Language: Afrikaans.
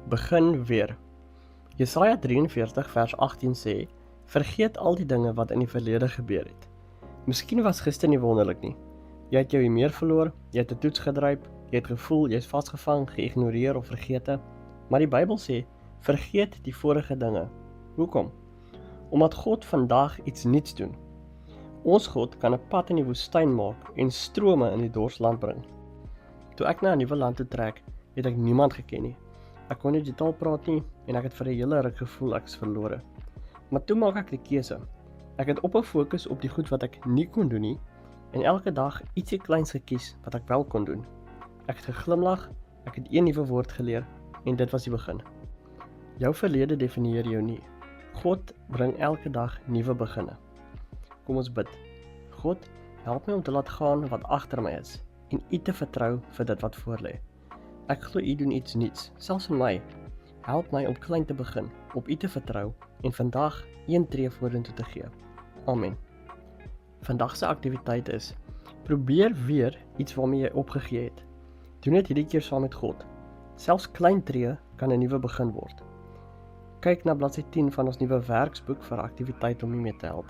Begin weer. Jesaja 43 vers 18 sê, vergeet al die dinge wat in die verlede gebeur het. Miskien was gister nie wonderlik nie. Jy het jou meer verloor, jy het 'n toets gedryp, jy het gevoel jy is vasgevang, geïgnoreer of vergete. Maar die Bybel sê, vergeet die vorige dinge. Hoekom? Omdat God vandag iets nuuts doen. Ons God kan 'n pad in die woestyn maak en strome in die dorsland bring. Toe ek na 'n nuwe land toe trek, het ek niemand geken nie. Ek kon nie die taal praat nie en ek het vir 'n hele ruk gevoel ek is verlore. Maar toe maak ek die keuse. Ek het ophou fokus op die goed wat ek nie kon doen nie en elke dag ietsie kleins gekies wat ek wel kon doen. Ek het geglimlag, ek het een nuwe woord geleer en dit was die begin. Jou verlede definieer jou nie. God bring elke dag nuwe beginne. Kom ons bid. God, help my om te laat gaan wat agter my is en U te vertrou vir dit wat voor lê. Ek glo U doen iets nuuts, selfs in my. Help my om klein te begin, op U te vertrou en vandag een tree vorentoe te gee. Amen. Vandag se aktiwiteit is, probeer weer iets waarmee jy opgegee het. Doen dit hierdie keer saam met God. Selfs klein tree kan 'n nuwe begin word. Kyk na bladsy 10 van ons nuwe werksboek vir aktiwiteit om U mee te help.